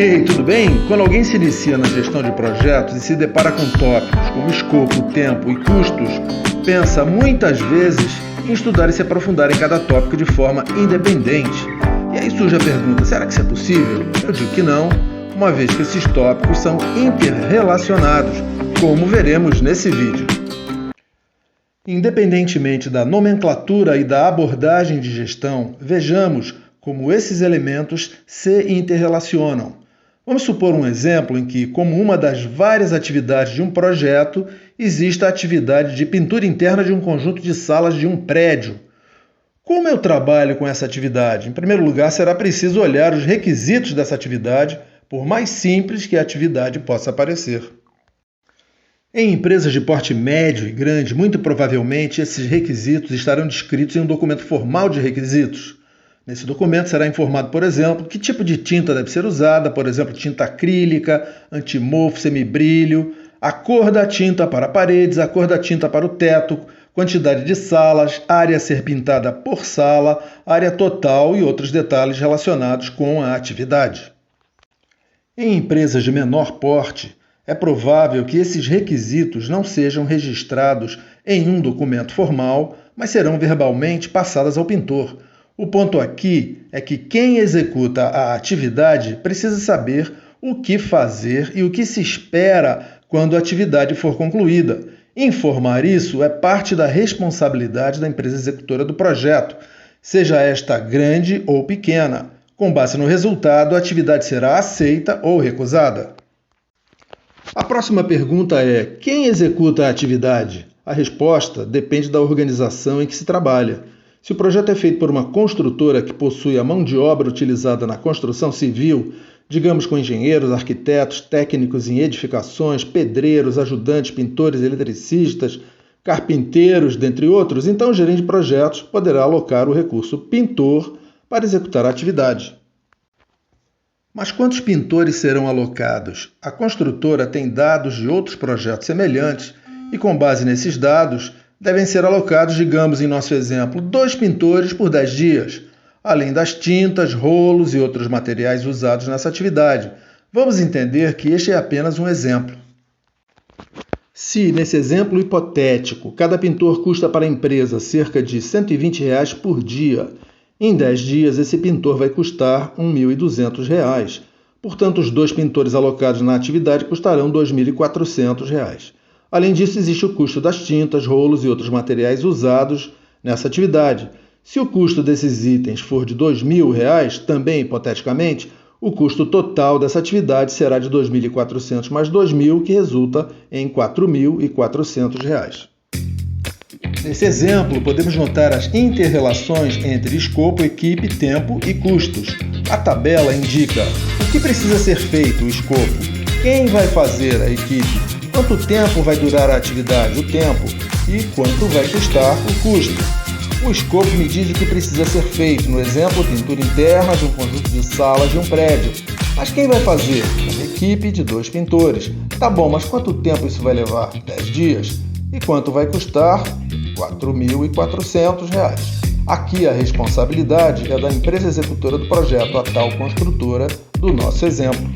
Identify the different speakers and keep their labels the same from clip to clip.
Speaker 1: Ei, tudo bem? Quando alguém se inicia na gestão de projetos e se depara com tópicos como escopo, tempo e custos, pensa muitas vezes em estudar e se aprofundar em cada tópico de forma independente. E aí surge a pergunta, será que isso é possível? Eu digo que não, uma vez que esses tópicos são interrelacionados, como veremos nesse vídeo. Independentemente da nomenclatura e da abordagem de gestão, vejamos como esses elementos se interrelacionam. Vamos supor um exemplo em que, como uma das várias atividades de um projeto, existe a atividade de pintura interna de um conjunto de salas de um prédio. Como eu trabalho com essa atividade? Em primeiro lugar, será preciso olhar os requisitos dessa atividade, por mais simples que a atividade possa parecer. Em empresas de porte médio e grande, muito provavelmente esses requisitos estarão descritos em um documento formal de requisitos. Nesse documento será informado, por exemplo, que tipo de tinta deve ser usada, por exemplo, tinta acrílica, antimofo, semibrilho, a cor da tinta para paredes, a cor da tinta para o teto, quantidade de salas, área a ser pintada por sala, área total e outros detalhes relacionados com a atividade. Em empresas de menor porte, é provável que esses requisitos não sejam registrados em um documento formal, mas serão verbalmente passados ao pintor. O ponto aqui é que quem executa a atividade precisa saber o que fazer e o que se espera quando a atividade for concluída. Informar isso é parte da responsabilidade da empresa executora do projeto, seja esta grande ou pequena. Com base no resultado, a atividade será aceita ou recusada. A próxima pergunta é: quem executa a atividade? A resposta depende da organização em que se trabalha. Se o projeto é feito por uma construtora que possui a mão de obra utilizada na construção civil, digamos com engenheiros, arquitetos, técnicos em edificações, pedreiros, ajudantes, pintores, eletricistas, carpinteiros, dentre outros, então o gerente de projetos poderá alocar o recurso pintor para executar a atividade. Mas quantos pintores serão alocados? A construtora tem dados de outros projetos semelhantes e, com base nesses dados, devem ser alocados, digamos em nosso exemplo, 2 pintores por 10 dias, além das tintas, rolos e outros materiais usados nessa atividade. Vamos entender que este é apenas um exemplo. Se, nesse exemplo hipotético, cada pintor custa para a empresa cerca de R$ 120 por dia, em 10 dias esse pintor vai custar R$ 1.200. Portanto, os 2 pintores alocados na atividade custarão R$ 2.400. Além disso, existe o custo das tintas, rolos e outros materiais usados nessa atividade. Se o custo desses itens for de R$ 2.000, também hipoteticamente, o custo total dessa atividade será de R$ 2.400 mais R$ 2.000, que resulta em R$ 4.400. Nesse exemplo, podemos notar as interrelações entre escopo, equipe, tempo e custos. A tabela indica o que precisa ser feito, o escopo, quem vai fazer, a equipe, quanto tempo vai durar a atividade, o tempo, e quanto vai custar, o custo. O escopo me diz o que precisa ser feito, no exemplo, pintura interna de um conjunto de salas de um prédio. Mas quem vai fazer? Uma equipe de 2 pintores. Tá bom, mas quanto tempo isso vai levar? 10 dias. E quanto vai custar? R$ 4.400. Aqui a responsabilidade é da empresa executora do projeto, a tal construtora do nosso exemplo.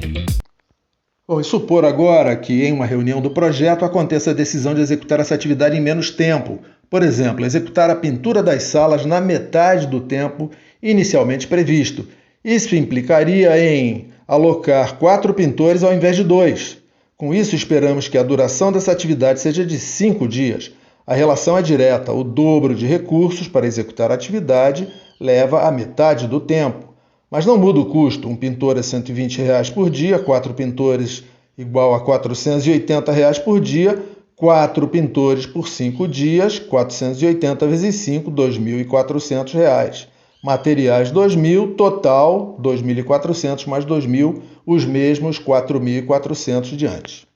Speaker 1: Vamos supor agora que em uma reunião do projeto aconteça a decisão de executar essa atividade em menos tempo. Por exemplo, executar a pintura das salas na metade do tempo inicialmente previsto. Isso implicaria em alocar 4 pintores ao invés de 2. Com isso, esperamos que a duração dessa atividade seja de 5 dias. A relação é direta, o dobro de recursos para executar a atividade leva a metade do tempo. Mas não muda o custo, um pintor é R$ 120 por dia, 4 pintores igual a R$ 480 por dia, 4 pintores por 5 dias, 480 vezes 5, R$ 2.400. Materiais 2.000, total 2.400 mais 2.000, os mesmos 4.400 de antes.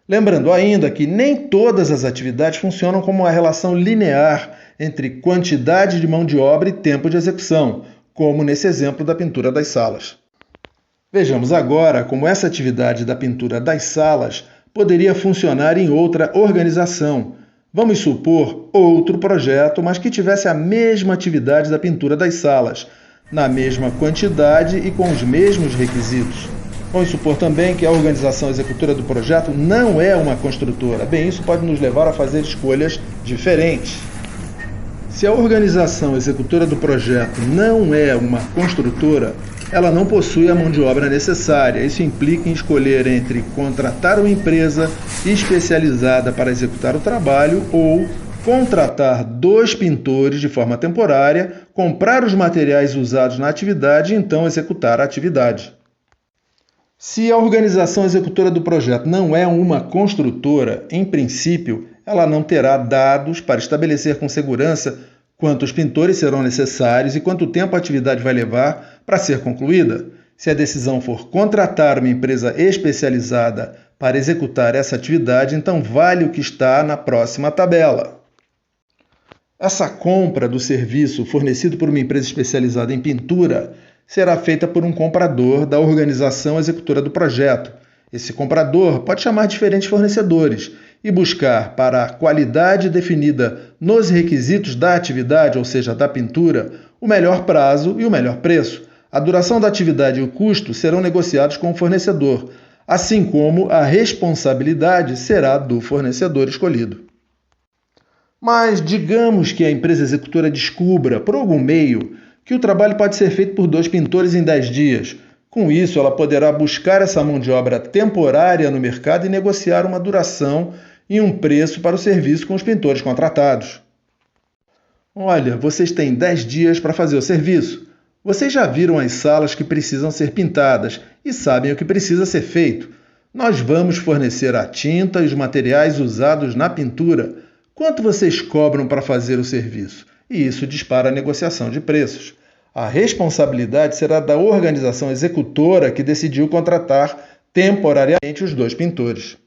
Speaker 1: Lembrando ainda que nem todas as atividades funcionam como uma relação linear entre quantidade de mão de obra e tempo de execução, como nesse exemplo da pintura das salas. Vejamos agora como essa atividade da pintura das salas poderia funcionar em outra organização. Vamos supor outro projeto, mas que tivesse a mesma atividade da pintura das salas, na mesma quantidade e com os mesmos requisitos. Vamos supor também que a organização executora do projeto não é uma construtora. Bem, isso pode nos levar a fazer escolhas diferentes. Se a organização executora do projeto não é uma construtora, ela não possui a mão de obra necessária. Isso implica em escolher entre contratar uma empresa especializada para executar o trabalho ou contratar 2 pintores de forma temporária, comprar os materiais usados na atividade e então executar a atividade. Se a organização executora do projeto não é uma construtora, em princípio, ela não terá dados para estabelecer com segurança quantos pintores serão necessários e quanto tempo a atividade vai levar para ser concluída. Se a decisão for contratar uma empresa especializada para executar essa atividade, então vale o que está na próxima tabela. Essa compra do serviço fornecido por uma empresa especializada em pintura será feita por um comprador da organização executora do projeto. Esse comprador pode chamar diferentes fornecedores e buscar, para a qualidade definida nos requisitos da atividade, ou seja, da pintura, o melhor prazo e o melhor preço. A duração da atividade e o custo serão negociados com o fornecedor, assim como a responsabilidade será do fornecedor escolhido. Mas digamos que a empresa executora descubra, por algum meio, que o trabalho pode ser feito por 2 pintores em 10 dias. Com isso, ela poderá buscar essa mão de obra temporária no mercado e negociar uma duração e um preço para o serviço com os pintores contratados. Olha, vocês têm 10 dias para fazer o serviço. Vocês já viram as salas que precisam ser pintadas e sabem o que precisa ser feito. Nós vamos fornecer a tinta e os materiais usados na pintura. Quanto vocês cobram para fazer o serviço? E isso dispara a negociação de preços. A responsabilidade será da organização executora que decidiu contratar temporariamente os 2 pintores.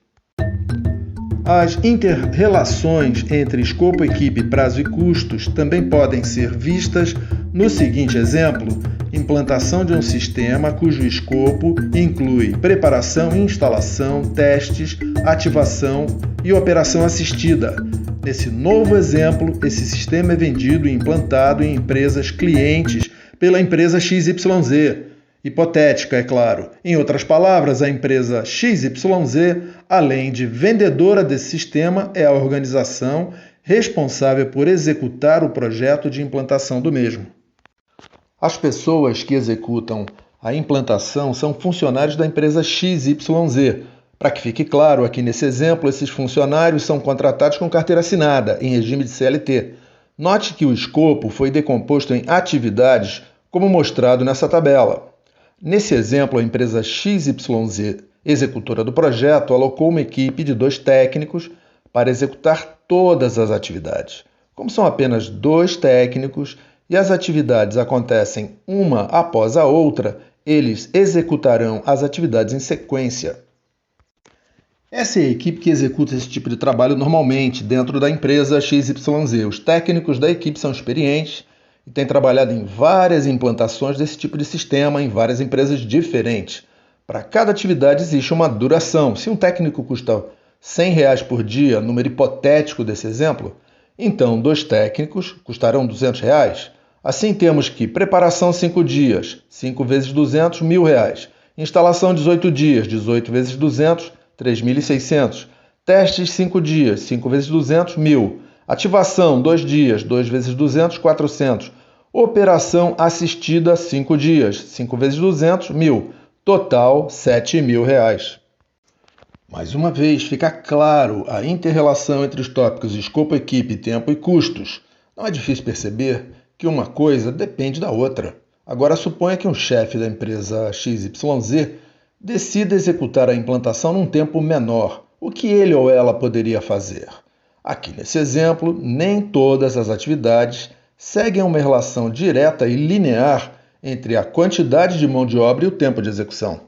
Speaker 1: As inter-relações entre escopo, equipe, prazo e custos também podem ser vistas no seguinte exemplo: implantação de um sistema cujo escopo inclui preparação, instalação, testes, ativação e operação assistida. Nesse novo exemplo, esse sistema é vendido e implantado em empresas clientes pela empresa XYZ. Hipotética, é claro. Em outras palavras, a empresa XYZ, além de vendedora desse sistema, é a organização responsável por executar o projeto de implantação do mesmo. As pessoas que executam a implantação são funcionários da empresa XYZ. Para que fique claro, aqui nesse exemplo, esses funcionários são contratados com carteira assinada, em regime de CLT. Note que o escopo foi decomposto em atividades, como mostrado nessa tabela. Nesse exemplo, a empresa XYZ, executora do projeto, alocou uma equipe de 2 técnicos para executar todas as atividades. Como são apenas 2 técnicos e as atividades acontecem uma após a outra, eles executarão as atividades em sequência. Essa é a equipe que executa esse tipo de trabalho normalmente dentro da empresa XYZ. Os técnicos da equipe são experientes e têm trabalhado em várias implantações desse tipo de sistema em várias empresas diferentes. Para cada atividade existe uma duração. Se um técnico custa R$ 100 por dia, número hipotético desse exemplo, então 2 técnicos custarão R$ 200. Assim temos que preparação 5 dias, 5 vezes 200, R$ 1.000. Instalação 18 dias, 18 vezes 200, 3.600. Testes 5 dias, 5 vezes 200, 1.000. Ativação 2 dias, 2 vezes 200, 400. Operação assistida 5 dias, 5 vezes 200, 1.000. Total, R$ 7.000. Mais uma vez, fica claro a inter-relação entre os tópicos escopo, equipe, tempo e custos. Não é difícil perceber que uma coisa depende da outra. Agora suponha que um chefe da empresa XYZ decida executar a implantação num tempo menor. O que ele ou ela poderia fazer? Aqui nesse exemplo, nem todas as atividades seguem uma relação direta e linear entre a quantidade de mão de obra e o tempo de execução.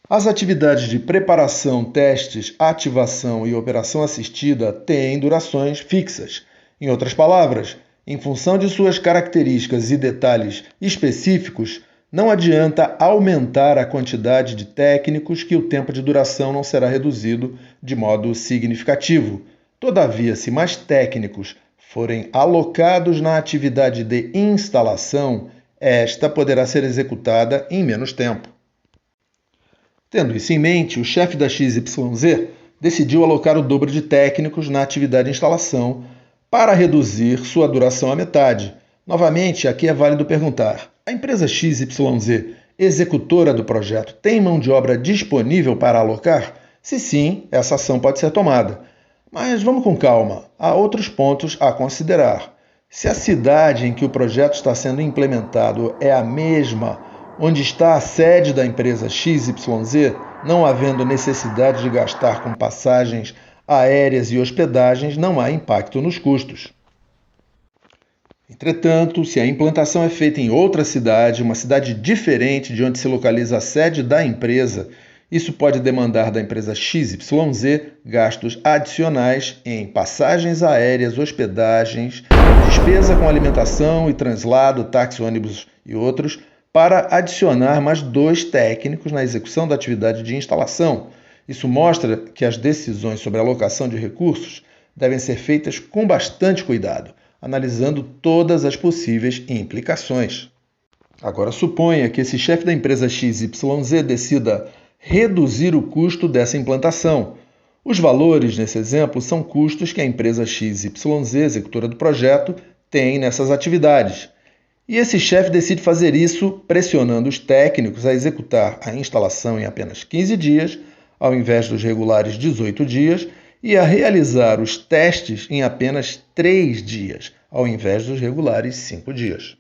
Speaker 1: As atividades de preparação, testes, ativação e operação assistida têm durações fixas. Em outras palavras, em função de suas características e detalhes específicos, não adianta aumentar a quantidade de técnicos que o tempo de duração não será reduzido de modo significativo. Todavia, se mais técnicos forem alocados na atividade de instalação, esta poderá ser executada em menos tempo. Tendo isso em mente, o chefe da XYZ decidiu alocar o dobro de técnicos na atividade de instalação para reduzir sua duração à metade. Novamente, aqui é válido perguntar: a empresa XYZ, executora do projeto, tem mão de obra disponível para alocar? Se sim, essa ação pode ser tomada. Mas vamos com calma, há outros pontos a considerar. Se a cidade em que o projeto está sendo implementado é a mesma onde está a sede da empresa XYZ, não havendo necessidade de gastar com passagens aéreas e hospedagens, não há impacto nos custos. Entretanto, se a implantação é feita em outra cidade, uma cidade diferente de onde se localiza a sede da empresa, isso pode demandar da empresa XYZ gastos adicionais em passagens aéreas, hospedagens, despesa com alimentação e translado, táxi, ônibus e outros, para adicionar mais 2 técnicos na execução da atividade de instalação. Isso mostra que as decisões sobre a alocação de recursos devem ser feitas com bastante cuidado, analisando todas as possíveis implicações. Agora suponha que esse chefe da empresa XYZ decida reduzir o custo dessa implantação. Os valores nesse exemplo são custos que a empresa XYZ, executora do projeto, tem nessas atividades. E esse chefe decide fazer isso pressionando os técnicos a executar a instalação em apenas 15 dias, ao invés dos regulares 18 dias, e a realizar os testes em apenas 3 dias, ao invés dos regulares 5 dias.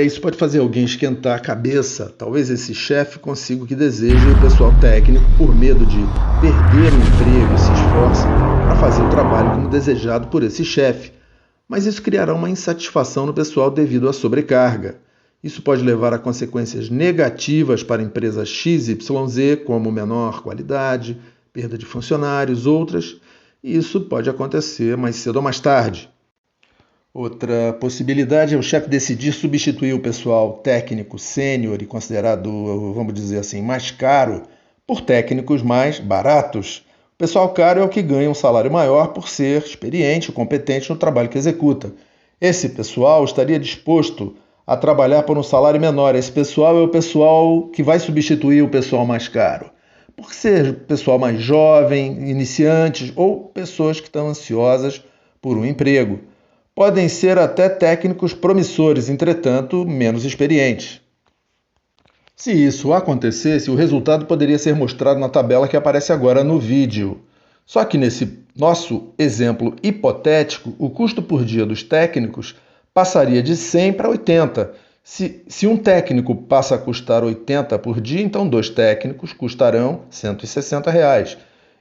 Speaker 1: Isso pode fazer alguém esquentar a cabeça. Talvez esse chefe consiga o que deseja e o pessoal técnico, por medo de perder o emprego, se esforce para fazer o trabalho como desejado por esse chefe. Mas isso criará uma insatisfação no pessoal devido à sobrecarga. Isso pode levar a consequências negativas para a empresa XYZ, como menor qualidade, perda de funcionários, outras, e isso pode acontecer mais cedo ou mais tarde. Outra possibilidade é o chefe decidir substituir o pessoal técnico sênior e considerado, vamos dizer assim, mais caro, por técnicos mais baratos. O pessoal caro é o que ganha um salário maior por ser experiente e competente no trabalho que executa. Esse pessoal estaria disposto a trabalhar por um salário menor. Esse pessoal é o pessoal que vai substituir o pessoal mais caro. Por ser pessoal mais jovem, iniciantes ou pessoas que estão ansiosas por um emprego. Podem ser até técnicos promissores, entretanto, menos experientes. Se isso acontecesse, o resultado poderia ser mostrado na tabela que aparece agora no vídeo. Só que nesse nosso exemplo hipotético, o custo por dia dos técnicos passaria de 100 para 80. Se um técnico passa a custar 80 por dia, então 2 técnicos custarão R$ 160.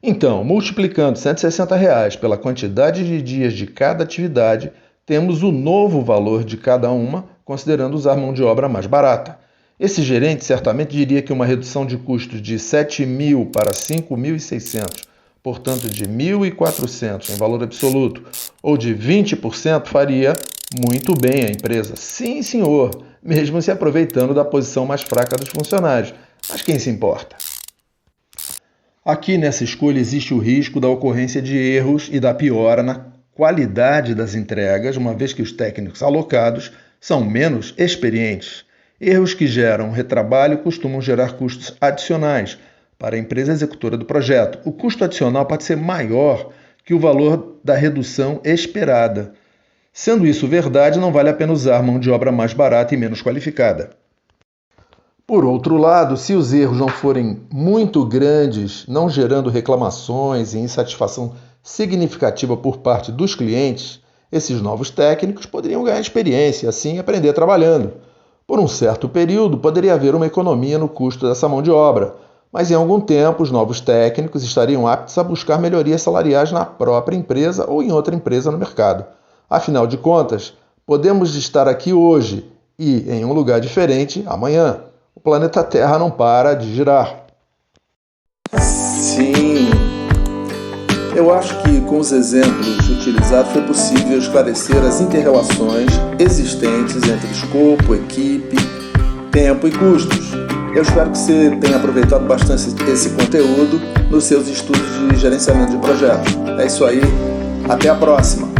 Speaker 1: Então, multiplicando R$ 160 pela quantidade de dias de cada atividade, temos o novo valor de cada uma, considerando usar mão de obra mais barata. Esse gerente certamente diria que uma redução de custos de 7.000 para 5.600, portanto de 1.400 em valor absoluto, ou de 20% faria muito bem a empresa. Sim, senhor, mesmo se aproveitando da posição mais fraca dos funcionários. Mas quem se importa? Aqui nessa escolha existe o risco da ocorrência de erros e da piora na qualidade das entregas, uma vez que os técnicos alocados são menos experientes. Erros que geram retrabalho costumam gerar custos adicionais para a empresa executora do projeto. O custo adicional pode ser maior que o valor da redução esperada. Sendo isso verdade, não vale a pena usar mão de obra mais barata e menos qualificada. Por outro lado, se os erros não forem muito grandes, não gerando reclamações e insatisfação significativa por parte dos clientes, esses novos técnicos poderiam ganhar experiência e assim aprender trabalhando. Por um certo período, poderia haver uma economia no custo dessa mão de obra, mas em algum tempo os novos técnicos estariam aptos a buscar melhorias salariais na própria empresa ou em outra empresa no mercado. Afinal de contas, podemos estar aqui hoje e em um lugar diferente amanhã. O planeta Terra não para de girar. Sim, eu acho que com os exemplos utilizados foi possível esclarecer as inter-relações existentes entre escopo, equipe, tempo e custos. Eu espero que você tenha aproveitado bastante esse conteúdo nos seus estudos de gerenciamento de projetos. É isso aí, até a próxima!